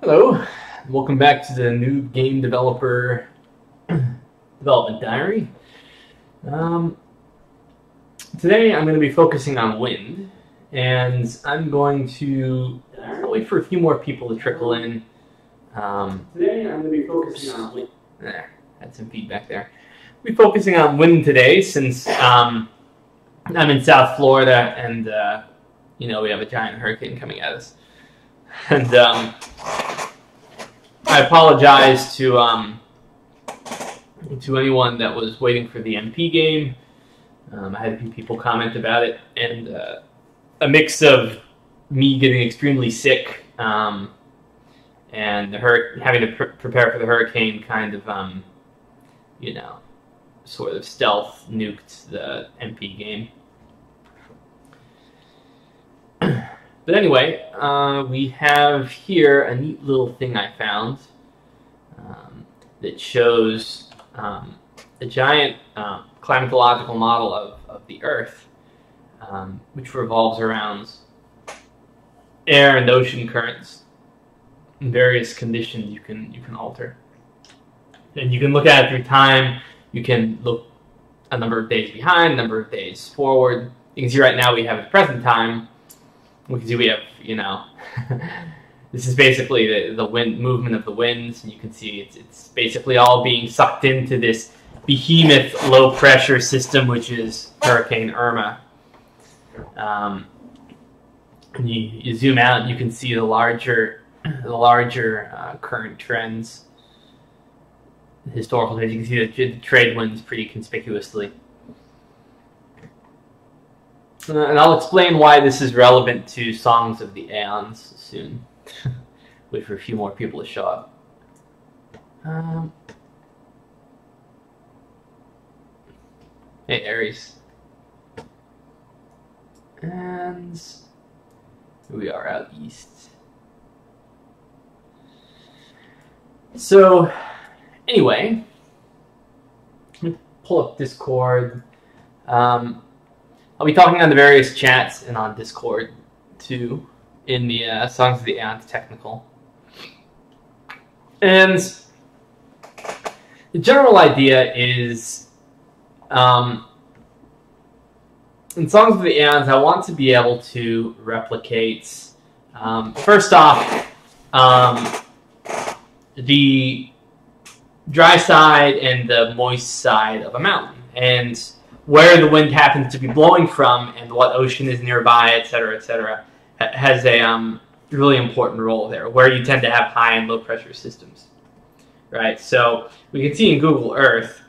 Hello, welcome back to the Noob Game Developer Development Diary. Today I'm going to be focusing on wind, and I'm going to wait for a few more people to trickle in. Today I'm going to be focusing on wind. Had some feedback there. I'll be focusing on wind today since I'm in South Florida and we have a giant hurricane coming at us. And I apologize to anyone that was waiting for the MP game. I had a few people comment about it, and a mix of me getting extremely sick and having to prepare for the hurricane kind of, sort of stealth nuked the MP game. But anyway, we have here a neat little thing I found that shows a giant climatological model of the Earth, which revolves around air and ocean currents and various conditions you can alter. And you can look at it through time. You can look a number of days behind, a number of days forward. You can see right now we have the present time. We can see we have, this is basically the wind movement of the winds, and you can see it's basically all being sucked into this behemoth low pressure system, which is Hurricane Irma. And you zoom out, and you can see the larger current trends, the historical trends. You can see the trade winds pretty conspicuously. And I'll explain why this is relevant to Songs of the Eons soon. Wait for a few more people to show up. Hey, Aries. And here we are out east. So, anyway, let me pull up Discord. I'll be talking on the various chats and on Discord, too, in the Songs of the Eons technical. And the general idea is, in Songs of the Eons, I want to be able to replicate, first off, the dry side and the moist side of a mountain, and where the wind happens to be blowing from and what ocean is nearby, etc., has a really important role there, where you tend to have high and low pressure systems, right? So we can see in Google Earth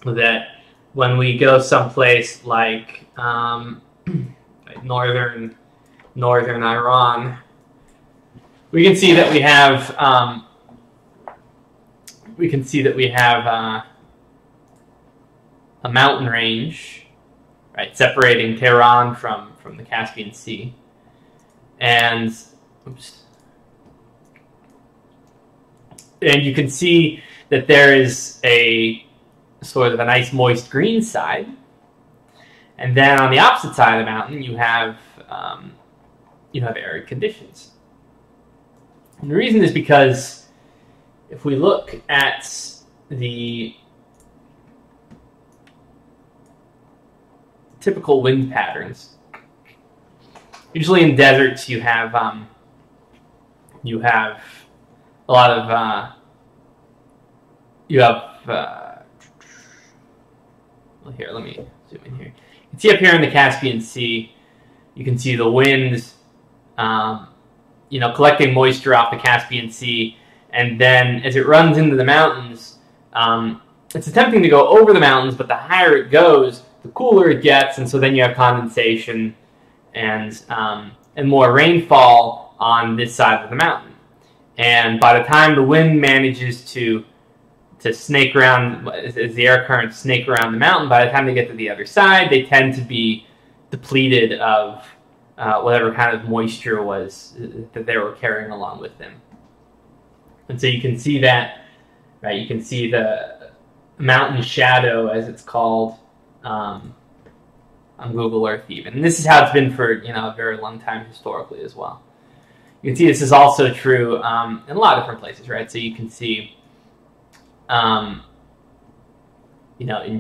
that when we go someplace like northern Iran, we can see that we have a mountain range, right, separating Tehran from the Caspian Sea, and you can see that there is a sort of a nice moist green side, and then on the opposite side of the mountain you have arid conditions. And the reason is because if we look at the typical wind patterns, usually in deserts you have a lot of well, here, let me zoom in here. You can see up here in the Caspian Sea, you can see the winds collecting moisture off the Caspian Sea, and then as it runs into the mountains, it's attempting to go over the mountains, but the higher it goes, the cooler it gets, and so then you have condensation and more rainfall on this side of the mountain. And by the time the wind manages to snake around, as the air currents snake around the mountain, by the time they get to the other side, they tend to be depleted of whatever kind of moisture was that they were carrying along with them. And so you can see that, right? You can see the mountain shadow, as it's called, on Google Earth even. And this is how it's been for a very long time historically as well. You can see this is also true in a lot of different places, right? So you can see, in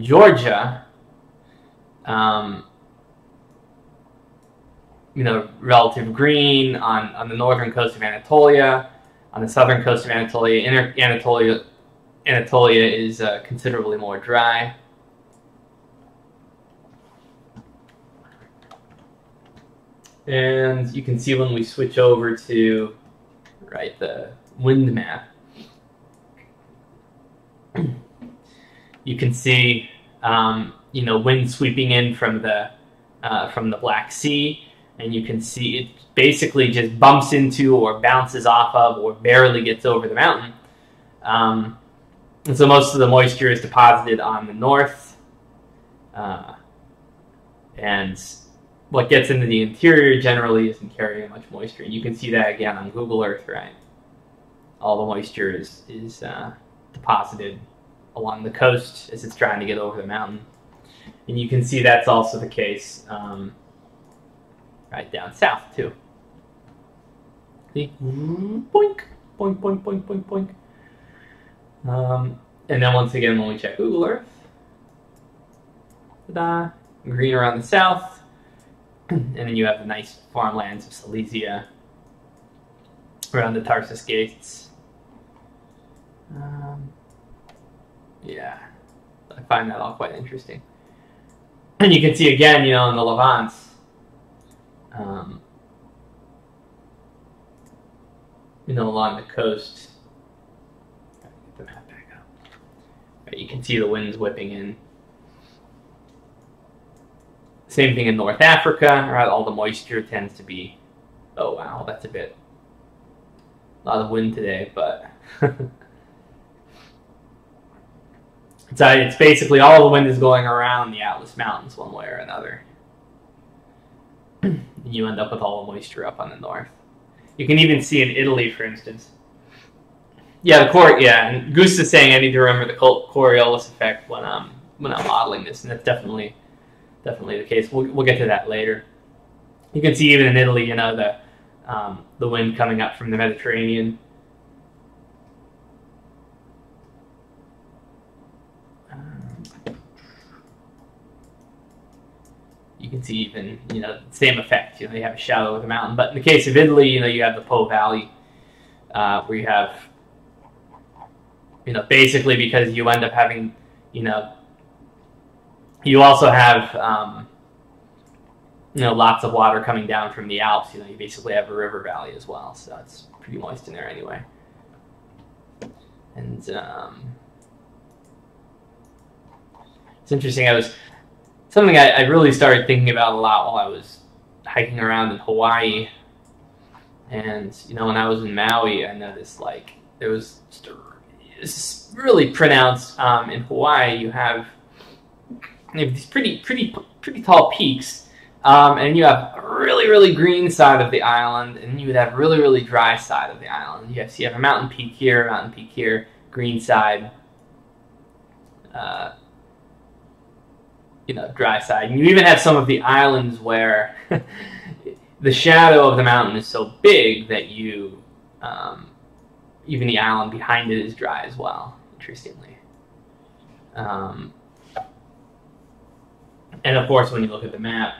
Georgia, relative green on the northern coast of Anatolia, on the southern coast of Anatolia. Anatolia is considerably more dry. And you can see when we switch over to the wind map, you can see wind sweeping in from the Black Sea, and you can see it basically just bumps into or bounces off of or barely gets over the mountain. And so most of the moisture is deposited on the north, and what gets into the interior generally isn't carrying much moisture. And you can see that again on Google Earth, right? All the moisture is deposited along the coast as it's trying to get over the mountain. And you can see that's also the case right down south, too. See? Boink, boink, boink, boink, boink, boink. And then once again, when we check Google Earth, ta-da, green around the south. And then you have the nice farmlands of Silesia around the Tarsus Gates. Yeah, I find that all quite interesting. And you can see again, in the Levant, along the coast. Get the map back up. Right, you can see the winds whipping in. Same thing in North Africa, right? All the moisture tends to be, oh wow, that's a lot of wind today, but it's basically all the wind is going around the Atlas Mountains one way or another. And you end up with all the moisture up on the north. You can even see in Italy, for instance. Yeah, and Goose is saying I need to remember the Coriolis effect when I'm modeling this, and that's definitely the case. We'll get to that later. You can see even in Italy, the wind coming up from the Mediterranean. You can see even the same effect. You have a shadow of the mountain, but in the case of Italy, you have the Po Valley, where you have basically because you end up having you also have, lots of water coming down from the Alps. You basically have a river valley as well, so it's pretty moist in there anyway. And it's interesting. Something I really started thinking about a lot while I was hiking around in Hawaii. And when I was in Maui, I noticed there was this really pronounced in Hawaii. You have these pretty tall peaks, and you have a really green side of the island, and you would have really dry side of the island. You have a mountain peak here, green side, dry side. And you even have some of the islands where the shadow of the mountain is so big that even the island behind it is dry as well. Interestingly. And of course, when you look at the map,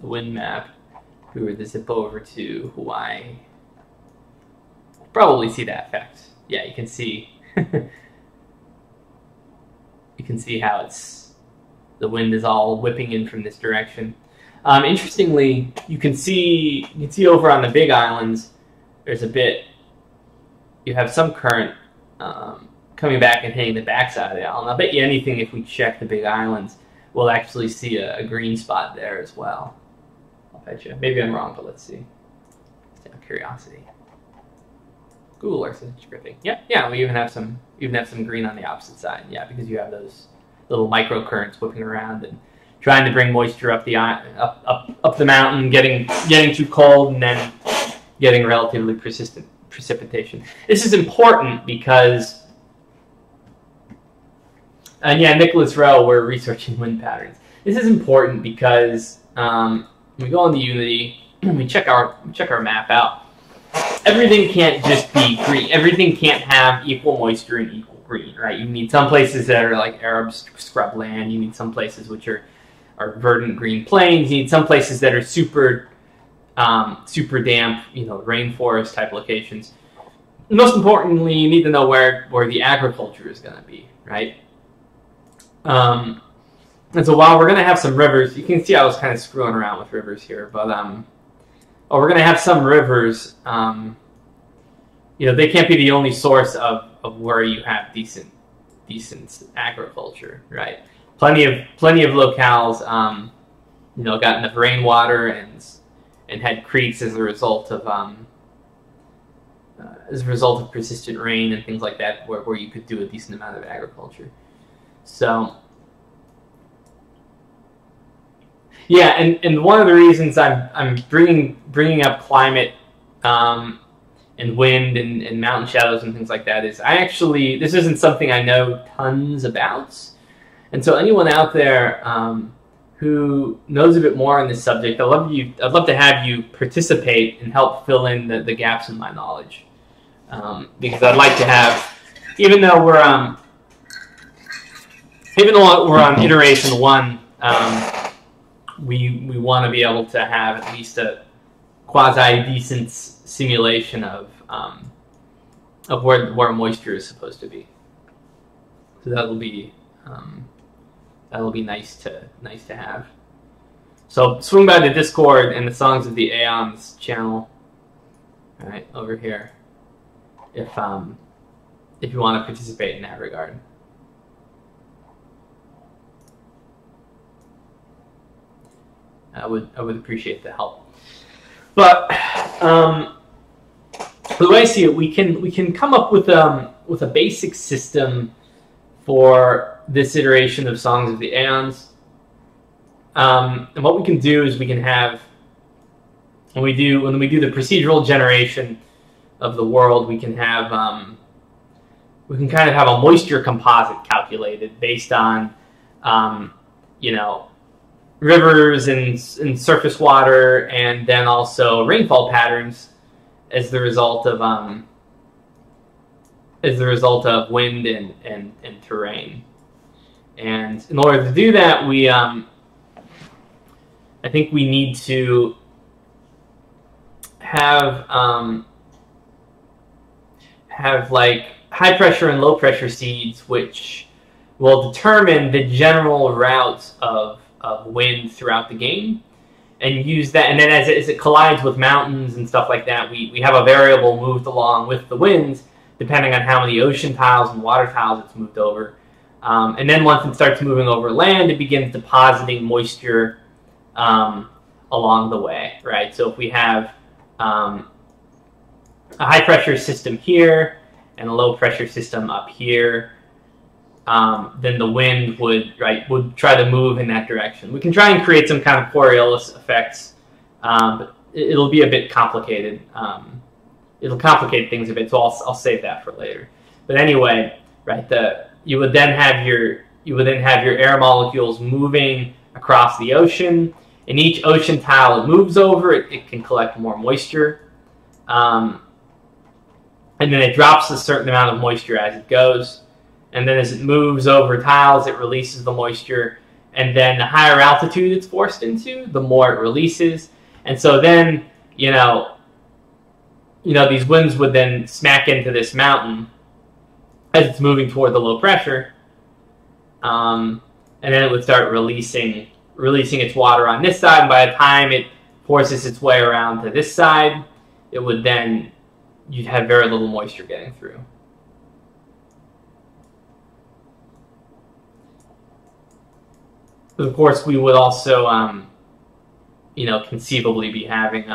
the wind map, if we were to zip over to Hawaii, you'll probably see that effect. Yeah, you can see how the wind is all whipping in from this direction. Interestingly, you can see over on the Big Islands, you have some current coming back and hitting the backside of the island. I'll bet you anything if we check the Big Islands, we'll actually see a green spot there as well. I'll bet you. Maybe I'm wrong, but let's see. Just out of curiosity. Google Earth is scripting. Yeah, we even have some green on the opposite side. Yeah, because you have those little microcurrents whipping around and trying to bring moisture up the mountain, getting too cold, and then getting relatively persistent precipitation. This is important because, and yeah, Nicholas Rowe, we're researching wind patterns. This is important because we go into Unity, we check our map out, everything can't just be green. Everything can't have equal moisture and equal green, right? You need some places that are like Arab scrubland. You need some places which are verdant green plains. You need some places that are super damp, rainforest type locations. Most importantly, you need to know where the agriculture is going to be, right? And so while we're going to have some rivers, you can see I was kind of screwing around with rivers here, but we're going to have some rivers. They can't be the only source of where you have decent agriculture, right? Plenty of locales, got enough rainwater and had creeks as a result of persistent rain and things like that, where you could do a decent amount of agriculture. So, yeah, and one of the reasons I'm bringing up climate and wind and mountain shadows and things like that is this isn't something I know tons about, and so anyone out there who knows a bit more on this subject, I'd love to have you participate and help fill in the gaps in my knowledge, because I'd like to have, even though we're on iteration 1, we want to be able to have at least a quasi decent simulation of where moisture is supposed to be. So that'll be nice to have. So swing by the Discord and the Songs of the Eons channel, all right, over here, if you want to participate in that regard. I would appreciate the help. But the way I see it, we can come up with a basic system for this iteration of Songs of the Eons. And what we can do is we can have, when we do the procedural generation of the world, we can kind of have a moisture composite calculated based on rivers and surface water, and then also rainfall patterns as the result of wind and terrain. And in order to do that, I think we need to have like high pressure and low pressure seeds, which will determine the general route of wind throughout the game, and use that. And then as it collides with mountains and stuff like that, we have a variable moved along with the winds, depending on how many ocean tiles and water tiles it's moved over. And then once it starts moving over land, it begins depositing moisture along the way, right? So if we have a high pressure system here and a low pressure system up here, then the wind would try to move in that direction. We can try and create some kind of Coriolis effects, but it'll be a bit complicated. It'll complicate things a bit, so I'll save that for later. But anyway, right, you would then have your air molecules moving across the ocean, and each ocean tile it moves over, it can collect more moisture, and then it drops a certain amount of moisture as it goes. And then as it moves over tiles, it releases the moisture. And then the higher altitude it's forced into, the more it releases. And so then, these winds would then smack into this mountain as it's moving toward the low pressure. And then it would start releasing its water on this side. And by the time it forces its way around to this side, you'd have very little moisture getting through. Of course, we would also, conceivably be having,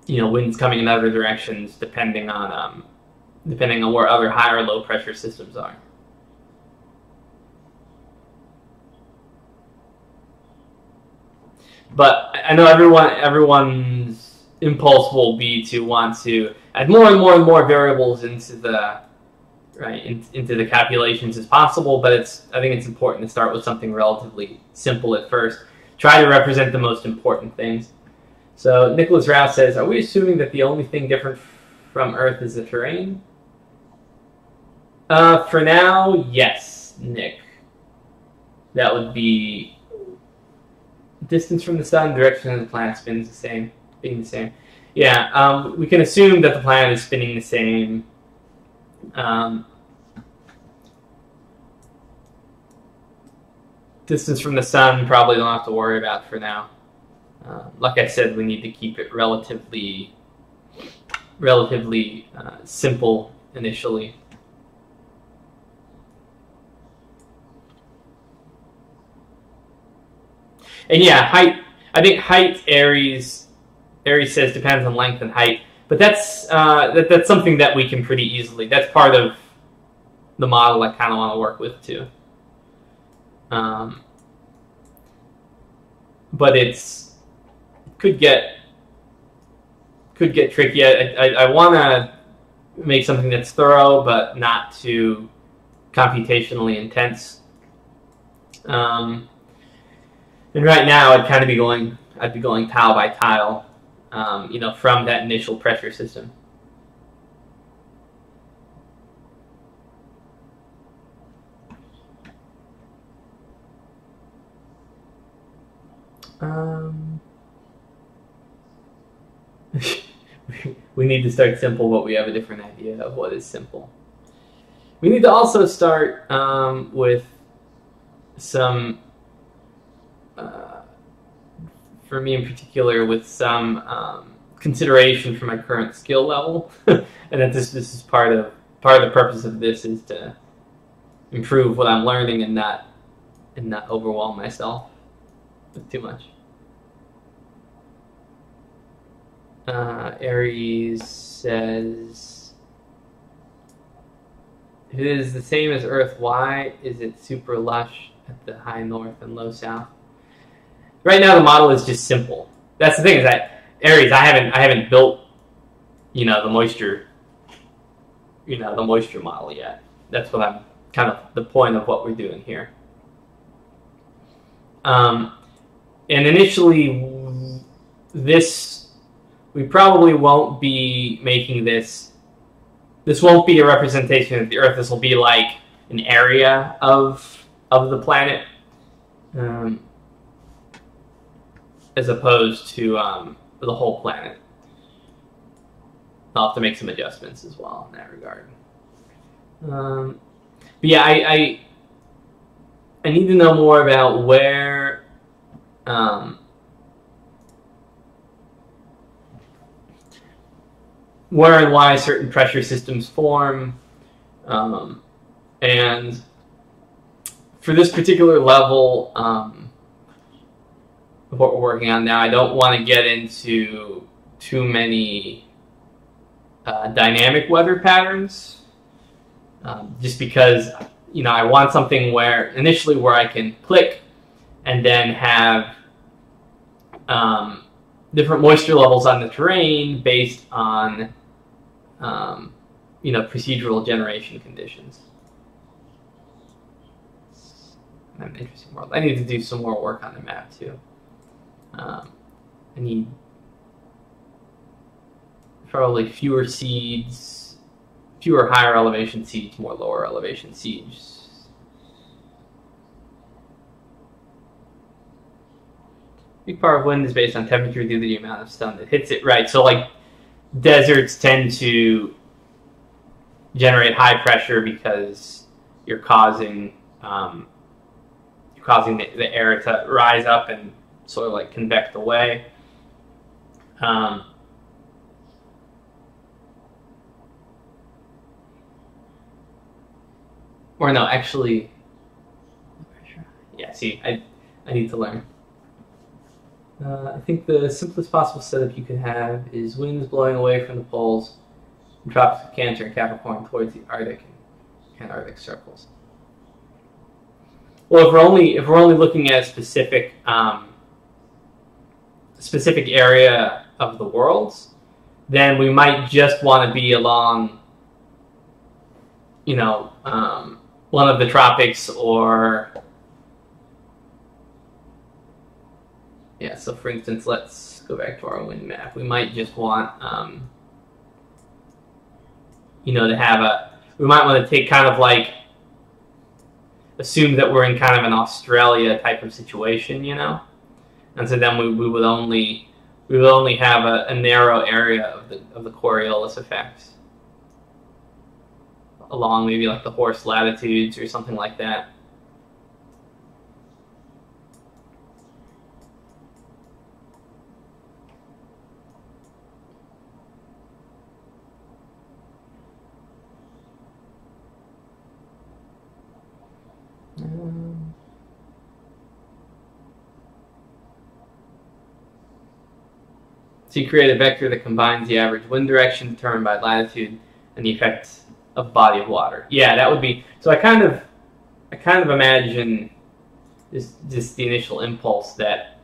winds coming in other directions, depending on where other high or low pressure systems are. But I know everyone's impulse will be to want to add more and more and more variables into the calculations as possible, but I think it's important to start with something relatively simple at first. try to represent the most important things. So Nicholas Rouse says, are we assuming that the only thing different from Earth is the terrain? For now, yes, Nick. That would be distance from the sun, direction of the planet spins the same, being the same. Yeah, we can assume that the planet is spinning the same. Distance from the sun, probably don't have to worry about for now. Like I said, we need to keep it relatively simple initially. And yeah, height. I think height, Aries says depends on length and height, but that's something that we can pretty easily. That's part of the model I kind of want to work with too. But could get tricky. I want to make something that's thorough, but not too computationally intense. And right now, I'd be going tile by tile, from that initial pressure system. We need to start simple, but we have a different idea of what is simple. We need to also start with some, for me in particular, with some consideration for my current skill level, and that this is part of the purpose of this is to improve what I'm learning and not overwhelm myself with too much. Aries says, if it is the same as Earth, why is it super lush at the high north and low south? Right now, the model is just simple. That's the thing, is that Aries, I haven't built, the moisture, the moisture model yet. That's what I'm kind of the point of what we're doing here. And initially, we probably won't be making this. This won't be a representation of the Earth. This will be like an area of the planet, as opposed to the whole planet. I'll have to make some adjustments as well in that regard. But yeah, I need to know more about where and why certain pressure systems form, and for this particular level of what we're working on now, I don't want to get into too many dynamic weather patterns, just because I want something where I can click and then have different moisture levels on the terrain based on procedural generation conditions. An interesting world. I need to do some more work on the map too. I need probably fewer seeds, fewer higher elevation seeds, more lower elevation seeds. Big part of wind is based on temperature due to the amount of sun that hits it. Right, so like deserts tend to generate high pressure because you're causing the air to rise up and sort of like convect away. Or no, actually, yeah. See, I need to learn. I think the simplest possible setup you could have is winds blowing away from the poles, from tropics of Cancer and Capricorn towards the Arctic and Antarctic circles. Well, if we're only looking at a specific area of the world, then we might just want to be along, one of the tropics or Yeah, so for instance, let's go back to our wind map. We might just want, to have we might want to take kind of like, assume that we're in kind of an Australia type of situation, and so then we would only have a narrow area of the Coriolis effects along maybe like the horse latitudes or something like that. So you create a vector that combines the average wind direction determined by latitude and the effects of body of water. Yeah, that would be. So I kind of imagine just the initial impulse that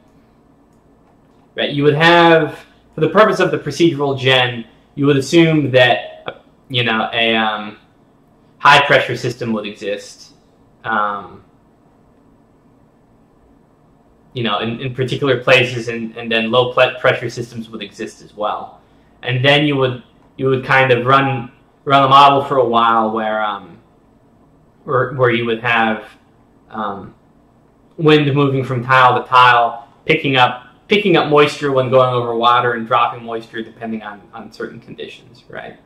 you would have, for the purpose of the procedural gen, you would assume that a high pressure system would exist. In particular places, and then low pressure systems would exist as well. And then you would kind of run a model for a while where you would have wind moving from tile to tile, picking up moisture when going over water and dropping moisture depending on certain conditions, right?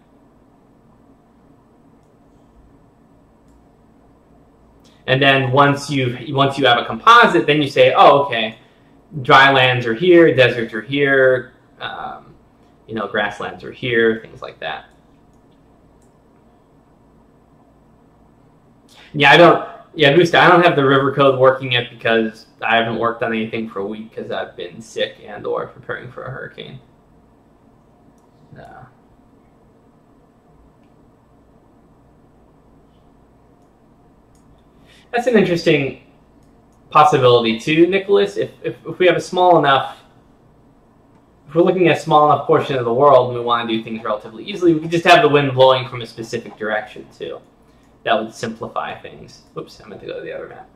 And then once you have a composite, then you say, oh, okay, dry lands are here, deserts are here, grasslands are here, things like that. Gusta, I don't have the river code working yet because I haven't worked on anything for a week because I've been sick and or preparing for a hurricane. That's an interesting possibility too, Nicholas. If we have if we're looking at a small enough portion of the world and we want to do things relatively easily, we could just have the wind blowing from a specific direction too. That would simplify things. Whoops, I meant to go to the other map.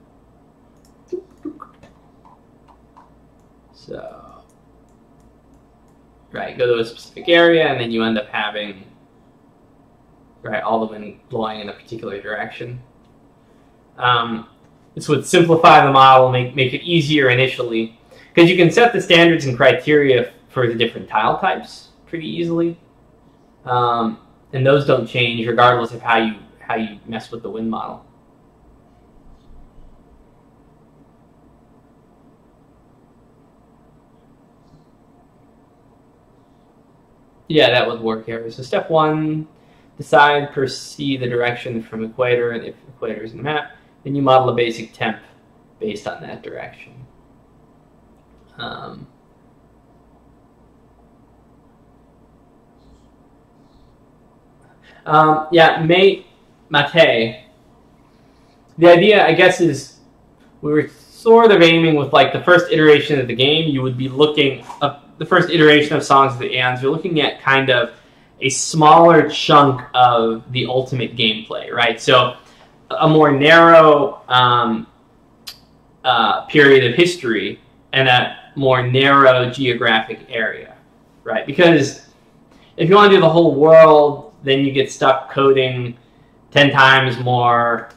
So, go to a specific area and then you end up having, all the wind blowing in a particular direction. This would simplify the model, make it easier initially, because you can set the standards and criteria for the different tile types pretty easily, and those don't change regardless of how you mess with the wind model. Yeah, that would work here. So step 1, decide per se the direction from equator, and if equator is in the map, then you model a basic temp based on that direction. Mate. The idea, I guess, is we were sort of aiming with like the first iteration of the game. You would be looking up the first iteration of Songs of the Eons. You're looking at kind of a smaller chunk of the ultimate gameplay, right? So a more narrow period of history and a more narrow geographic area, right? Because if you want to do the whole world, then you get stuck coding 10 times more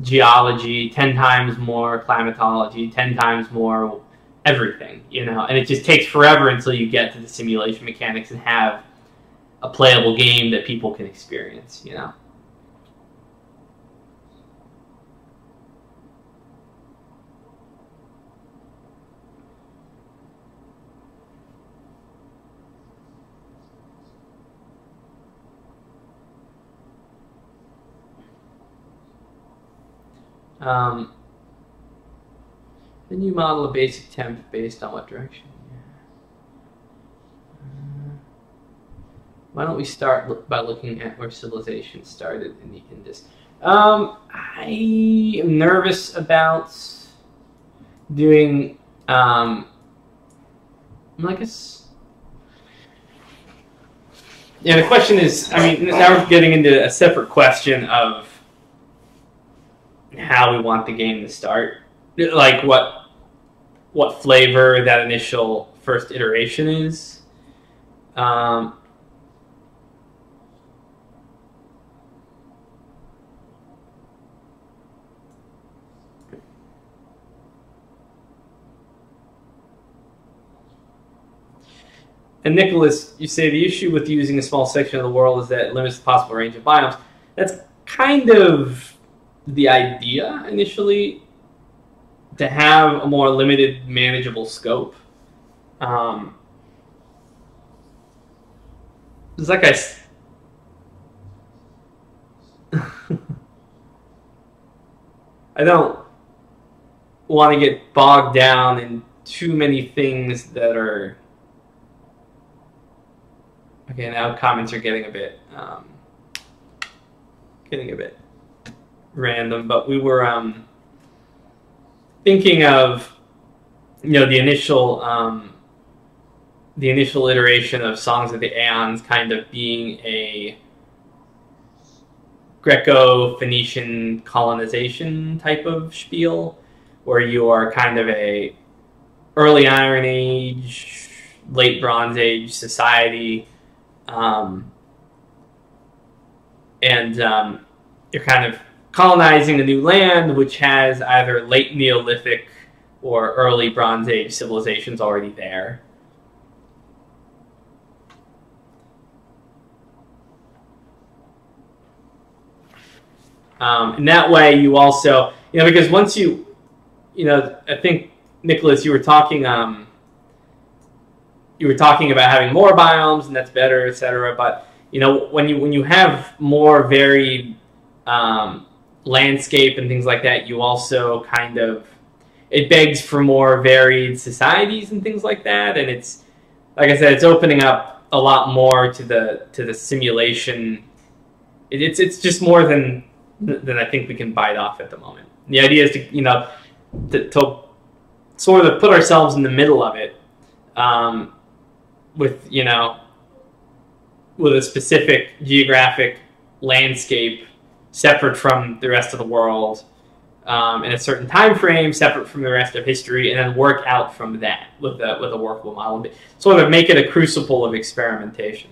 geology, 10 times more climatology, 10 times more everything, and it just takes forever until you get to the simulation mechanics and have a playable game that people can experience, Then you model a basic temp based on what direction. Why don't we start by looking at where civilization started in the Indus? I am nervous about doing, I guess. Yeah, the question is, now we're getting into a separate question of how we want the game to start. Like what what flavor that initial first iteration is. And Nicholas, you say the issue with using a small section of the world is that it limits the possible range of biomes. That's kind of the idea initially, to have a more limited, manageable scope. It's like I don't want to get bogged down in too many things that are... Okay, now comments are getting a bit random, but we were thinking of, you know, the initial iteration of Songs of the Eons kind of being a Greco-Phoenician colonization type of spiel, where you are kind of a early Iron Age, late Bronze Age society. You're kind of colonizing a new land which has either late Neolithic or early Bronze Age civilizations already there. And that way you also, you know, because once you know, I think, Nicholas, you were talking about having more biomes, and that's better, etc. But you know, when you have more varied landscape and things like that, you also kind of, it begs for more varied societies and things like that. And it's, like I said, it's opening up a lot more to the simulation. It's just more than I think we can bite off at the moment. The idea is to, you know, to sort of put ourselves in the middle of it. With, you know, with a specific geographic landscape separate from the rest of the world, in a certain time frame, separate from the rest of history, and then work out from that with a workable model. Sort of make it a crucible of experimentation.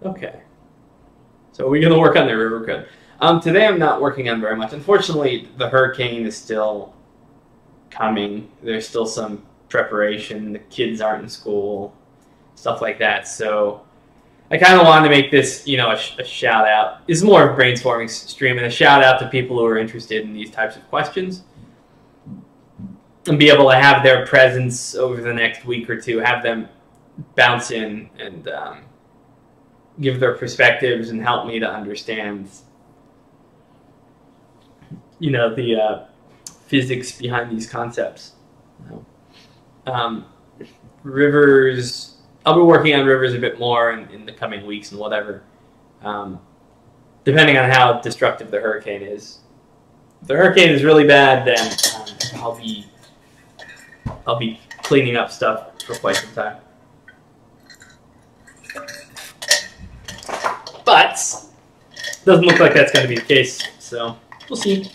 Okay, so we're going to work on the river code. Today I'm not working on very much. Unfortunately, the hurricane is still coming. There's still some preparation. The kids aren't in school, stuff like that. So I kind of wanted to make this, you know, a shout out. This is more of a brainstorming stream, and a shout out to people who are interested in these types of questions, and be able to have their presence over the next week or two, have them bounce in and give their perspectives and help me to understand, you know, the physics behind these concepts. Rivers, I'll be working on rivers a bit more in the coming weeks and whatever, depending on how destructive the hurricane is. If the hurricane is really bad, then I'll be cleaning up stuff for quite some time. But doesn't look like that's going to be the case, so we'll see.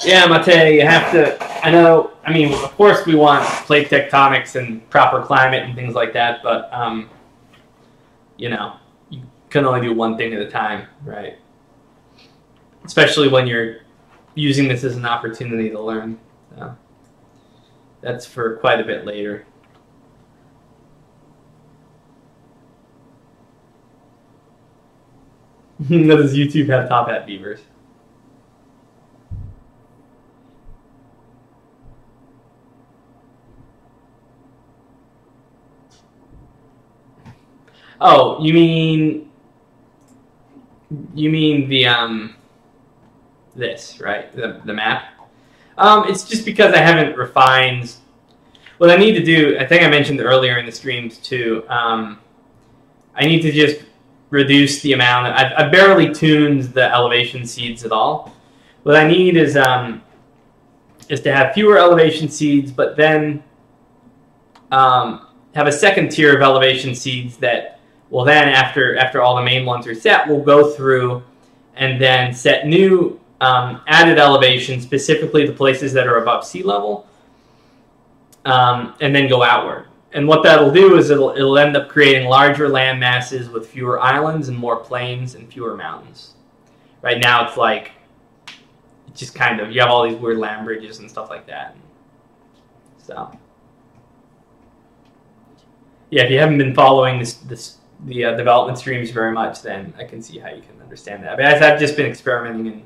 Yeah, Mate, you have to, I know, I mean, of course we want plate tectonics and proper climate and things like that, but, you know, you can only do one thing at a time, right? Especially when you're using this as an opportunity to learn. That's for quite a bit later. Does YouTube have top hat beavers? Oh, you mean the this, right? The map. It's just because I haven't refined. What I need to do, I think I mentioned earlier in the streams too. I need to just reduce the amount. I've barely tuned the elevation seeds at all. What I need is to have fewer elevation seeds, but then have a second tier of elevation seeds that will then, after all the main ones are set, we'll go through and then set new added elevations, specifically the places that are above sea level, and then go outward. And what that'll do is it'll end up creating larger land masses with fewer islands and more plains and fewer mountains. Right now it's like, it's just kind of, you have all these weird land bridges and stuff like that. So, yeah, if you haven't been following the development streams very much, then I can see how you can understand that. But I've just been experimenting and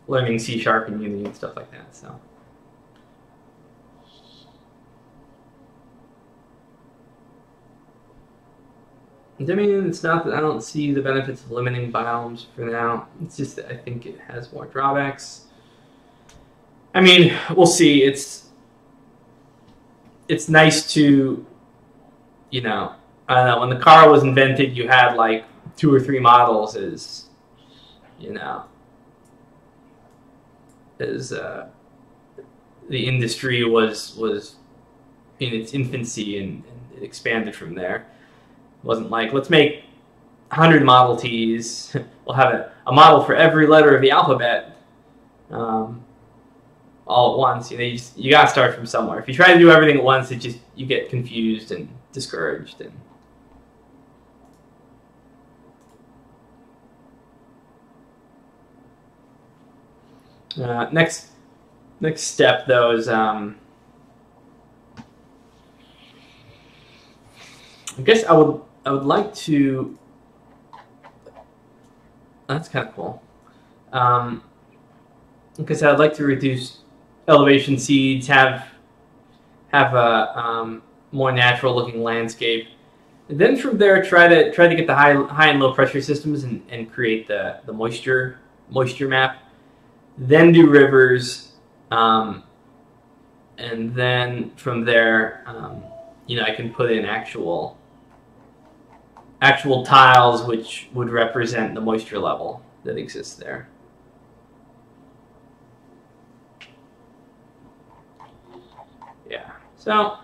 learning C# and Unity and stuff like that. So. I mean, it's not that I don't see the benefits of limiting biomes for now. It's just that I think it has more drawbacks. I mean, we'll see. It's nice to, you know, I don't know, when the car was invented, you had like 2 or 3 models as, you know, as the industry was in its infancy and it expanded from there. It wasn't like, let's make 100 Model Ts. We'll have a model for every letter of the alphabet all at once. You know, you gotta start from somewhere. If you try to do everything at once, you get confused and discouraged. And next step though is I guess I would like to. That's kind of cool. Because I'd like to reduce elevation seeds, have a more natural looking landscape, and then from there try to get the high and low pressure systems and create the moisture map. Then do rivers, and then from there, you know, I can put in actual tiles which would represent the moisture level that exists there. Yeah, so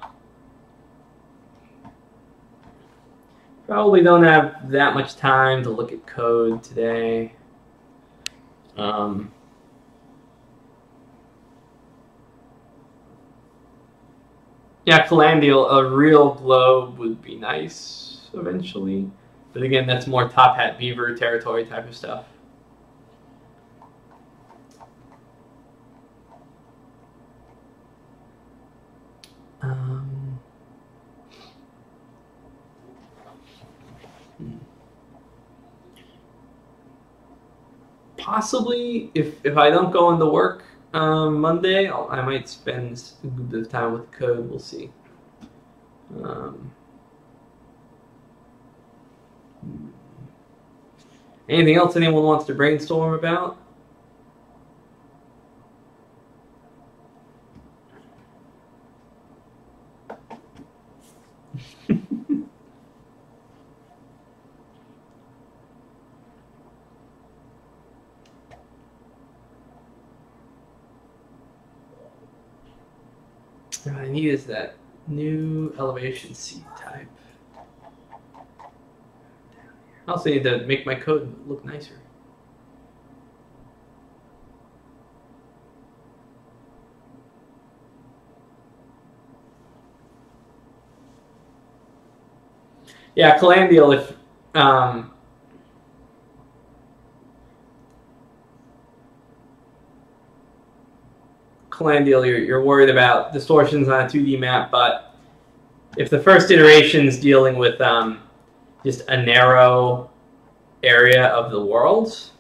probably don't have that much time to look at code today. Yeah, Calandial, a real globe would be nice eventually. But again, that's more Top Hat Beaver territory type of stuff. Possibly, if I don't go into work Monday, I might spend a good bit of time with the code. We'll see. Anything else anyone wants to brainstorm about? What I need is that new elevation seed type. I also need to make my code look nicer. Yeah, Calandial, if Calandial, you're worried about distortions on a 2D map, but if the first iteration is dealing with just a narrow area of the world,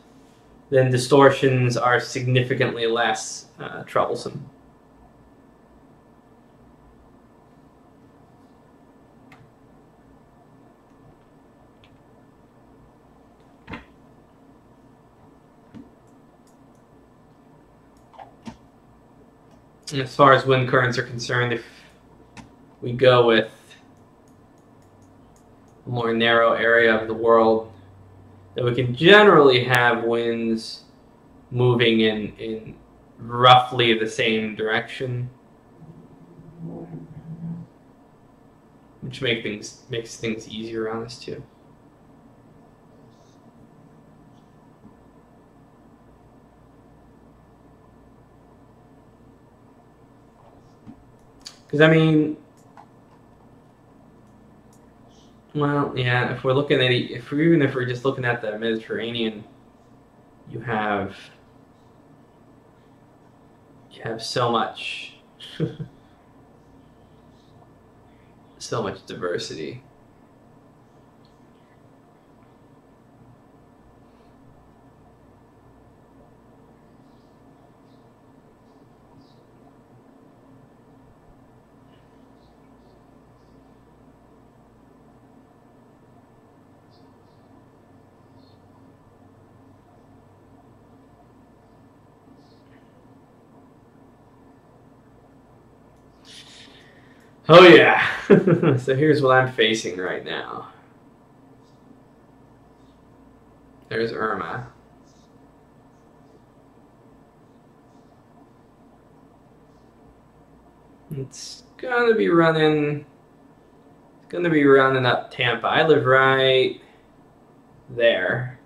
then distortions are significantly less troublesome. as far as wind currents are concerned, if we go with a more narrow area of the world, then we can generally have winds moving in roughly the same direction, which makes things easier on us too. Because I mean, well, yeah. If we're looking at even if we're just looking at the Mediterranean, you have so much so much diversity. Oh yeah. So here's what I'm facing right now. There's Irma. It's gonna be running up Tampa. I live right there.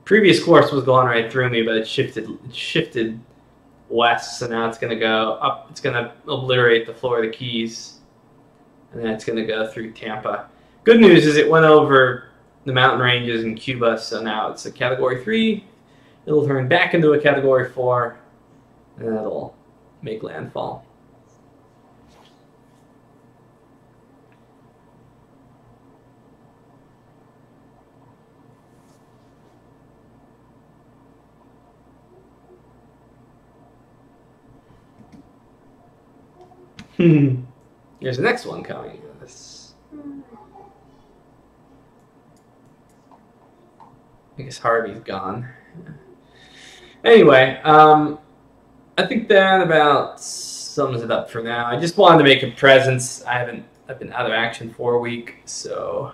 Previous course was going right through me, but it shifted west, so now it's gonna go up. It's gonna obliterate the floor of the Keys, and then it's gonna go through Tampa. Good news is it went over the mountain ranges in Cuba, so now it's a Category 3. It'll turn back into a Category 4, and it'll make landfall. Here's the next one coming. I guess Harvey's gone. Anyway, I think that about sums it up for now. I just wanted to make a presence. I've been out of action for a week, so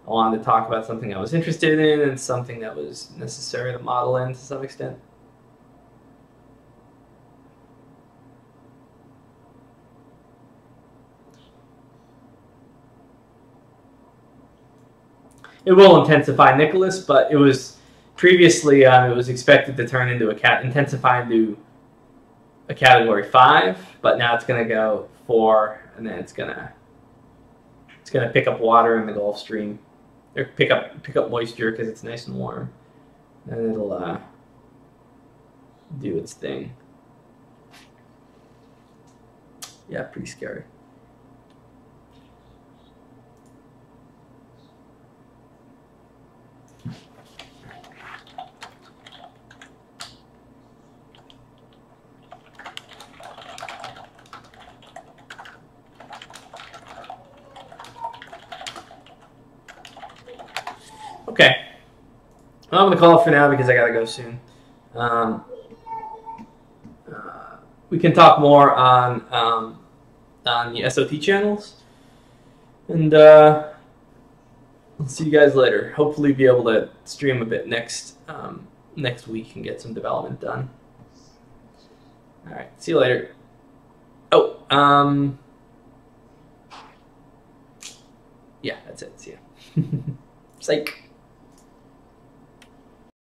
I wanted to talk about something I was interested in and something that was necessary to model in to some extent. It will intensify Nicholas, but it was previously it was expected to turn into intensify into a Category 5, but now it's going to go 4, and then it's gonna pick up water in the Gulf Stream, or pick up moisture because it's nice and warm, and it'll do its thing. Yeah, pretty scary. Okay, well, I'm going to call it for now because I got to go soon. We can talk more on the SOT channels, and I'll see you guys later. Hopefully be able to stream a bit next week and get some development done. All right, see you later. Oh, yeah, that's it. See ya. Psych.